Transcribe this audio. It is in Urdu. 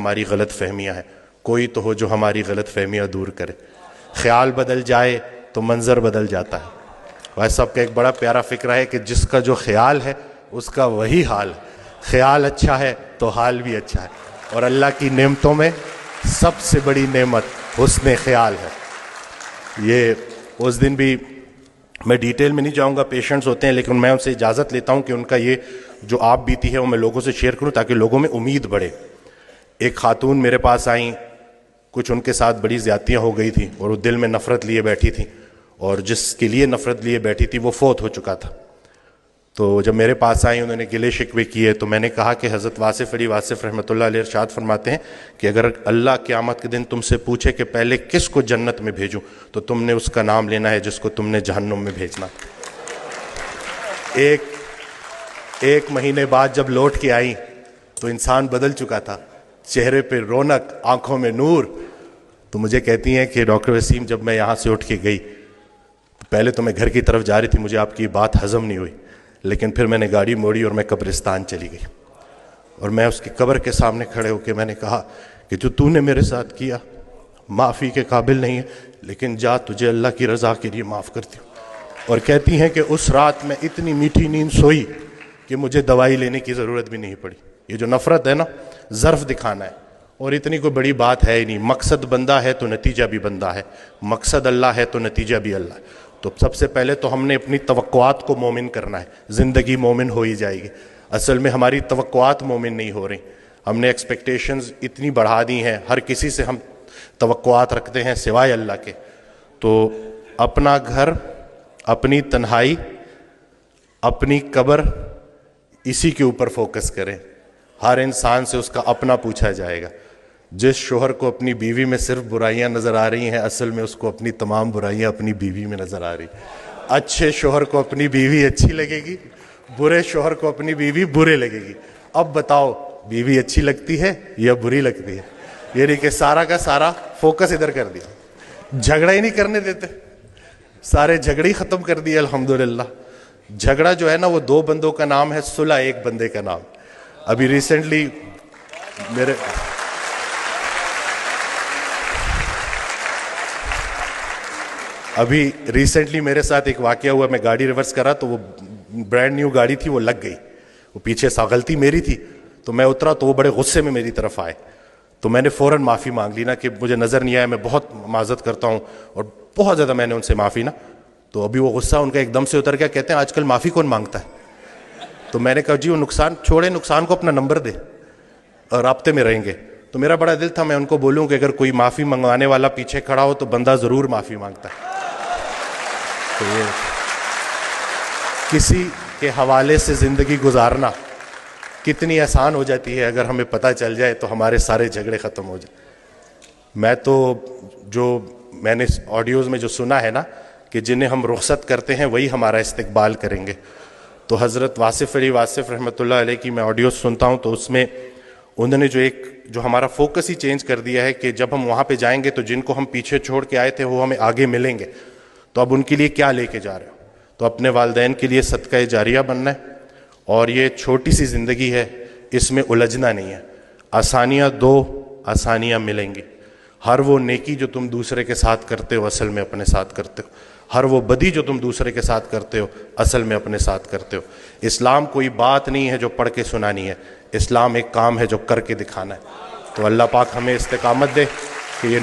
ہماری غلط فہمیاں ہیں، کوئی تو ہو جو ہماری غلط فہمیاں دور کرے۔ خیال بدل جائے تو منظر بدل جاتا ہے۔ بھائی صاحب کا ایک بڑا پیارا فکرہ ہے کہ جس کا جو خیال ہے اس کا وہی حال ہے۔ خیال اچھا ہے تو حال بھی اچھا ہے، اور اللہ کی نعمتوں میں سب سے بڑی نعمت حسن خیال ہے۔ یہ اس دن بھی میں ڈیٹیل میں نہیں جاؤں گا، پیشنٹس ہوتے ہیں، لیکن میں ان سے اجازت لیتا ہوں کہ ان کا یہ جو آپ بیتی ہے وہ میں لوگوں سے شیئر کروں تاکہ لوگوں میں امید بڑھے۔ ایک خاتون میرے پاس آئیں، کچھ ان کے ساتھ بڑی زیادتیاں ہو گئی تھیں اور وہ دل میں نفرت لیے بیٹھی تھیں، اور جس کے لیے نفرت لیے بیٹھی تھی وہ فوت ہو چکا تھا۔ تو جب میرے پاس آئیں انہوں نے گلے شکوے کیے، تو میں نے کہا کہ حضرت واصف علی واصف رحمۃ اللہ علیہ ارشاد فرماتے ہیں کہ اگر اللہ قیامت کے دن تم سے پوچھے کہ پہلے کس کو جنت میں بھیجوں تو تم نے اس کا نام لینا ہے جس کو تم نے جہنم میں بھیجنا۔ ایک مہینے بعد جب لوٹ کے آئیں تو انسان بدل چکا تھا، چہرے پہ رونق، آنکھوں میں نور۔ تو مجھے کہتی ہیں کہ ڈاکٹر وسیم جب میں یہاں سے اٹھ کے گئی، پہلے تو میں گھر کی طرف جا رہی تھی، مجھے آپ کی بات ہضم نہیں ہوئی، لیکن پھر میں نے گاڑی موڑی اور میں قبرستان چلی گئی، اور میں اس کی قبر کے سامنے کھڑے ہو کے میں نے کہا کہ جو تو نے میرے ساتھ کیا معافی کے قابل نہیں ہے، لیکن جا تجھے اللہ کی رضا کے لیے معاف کرتی ہوں۔ اور کہتی ہیں کہ اس رات میں اتنی میٹھی نیند سوئی کہ مجھے دوائی لینے کی ضرورت بھی نہیں پڑی۔ یہ جو نفرت ہے نا، ظرف دکھانا ہے، اور اتنی کوئی بڑی بات ہے ہی نہیں۔ مقصد بندہ ہے تو نتیجہ بھی بندہ ہے، مقصد اللہ ہے تو نتیجہ بھی اللہ ہے۔ تو سب سے پہلے تو ہم نے اپنی توقعات کو مومن کرنا ہے، زندگی مومن ہو ہی جائے گی۔ اصل میں ہماری توقعات مومن نہیں ہو رہی، ہم نے ایکسپیکٹیشنز اتنی بڑھا دی ہیں، ہر کسی سے ہم توقعات رکھتے ہیں سوائے اللہ کے۔ تو اپنا گھر، اپنی تنہائی، اپنی قبر، اسی کے اوپر فوکس کریں۔ ہر انسان سے اس کا اپنا پوچھا جائے گا۔ جس شوہر کو اپنی بیوی میں صرف برائیاں نظر آ رہی ہیں، اصل میں اس کو اپنی تمام برائیاں اپنی بیوی میں نظر آ رہی ہیں۔ اچھے شوہر کو اپنی بیوی اچھی لگے گی، برے شوہر کو اپنی بیوی برے لگے گی۔ اب بتاؤ بیوی اچھی لگتی ہے یا بری لگتی ہے؟ یہ نہیں کہ سارا کا سارا فوکس ادھر کر دیا، جھگڑا ہی نہیں کرنے دیتے، سارے جھگڑے ہی ختم کر دیے الحمدللہ۔ جھگڑا جو ہے نا وہ دو بندوں کا نام ہے، صلح ایک بندے کا نام۔ ابھی ریسنٹلی میرے ساتھ ایک واقعہ ہوا، میں گاڑی ریورس کرا تو وہ برانڈ نیو گاڑی تھی، وہ لگ گئی، وہ پیچھے سا غلطی میری تھی، تو میں اترا تو وہ بڑے غصے میں میری طرف آئے، تو میں نے فوراً معافی مانگ لی نا کہ مجھے نظر نہیں آیا، میں بہت معذرت کرتا ہوں، اور بہت زیادہ میں نے ان سے معافی نا۔ تو ابھی وہ غصہ ان کا ایک دم سے اتر گیا، کہتے ہیں آج کل معافی کون مانگتا ہے؟ تو میں نے کہا جی وہ نقصان چھوڑے، نقصان کو اپنا نمبر دے اور رابطے میں رہیں گے۔ تو میرا بڑا دل تھا میں ان کو بولوں کہ اگر کوئی معافی منگوانے والا پیچھے کھڑا ہو تو بندہ ضرور معافی مانگتا ہے۔ تو یہ کسی کے حوالے سے زندگی گزارنا کتنی آسان ہو جاتی ہے، اگر ہمیں پتہ چل جائے تو ہمارے سارے جھگڑے ختم ہو جائیں۔ میں تو جو میں نے آڈیوز میں جو سنا ہے نا کہ جنہیں ہم رخصت کرتے ہیں وہی ہمارا استقبال کریں گے، تو حضرت واصف علی واصف رحمۃ اللہ علیہ کی میں آڈیوز سنتا ہوں تو اس میں انہوں نے جو ہمارا فوکس ہی چینج کر دیا ہے کہ جب ہم وہاں پہ جائیں گے تو جن کو ہم پیچھے چھوڑ کے آئے تھے وہ ہمیں آگے ملیں گے، تو اب ان کے لیے کیا لے کے جا رہے ہو؟ تو اپنے والدین کے لیے صدقہ جاریہ بننا ہے، اور یہ چھوٹی سی زندگی ہے، اس میں الجھنا نہیں ہے۔ آسانیاں دو، آسانیاں ملیں گی۔ ہر وہ نیکی جو تم دوسرے کے ساتھ کرتے ہو اصل میں اپنے ساتھ کرتے ہو، ہر وہ بدی جو تم دوسرے کے ساتھ کرتے ہو اصل میں اپنے ساتھ کرتے ہو۔ اسلام کوئی بات نہیں ہے جو پڑھ کے سنانی ہے، اسلام ایک کام ہے جو کر کے دکھانا ہے۔ تو اللہ پاک ہمیں استقامت دے کہ یہ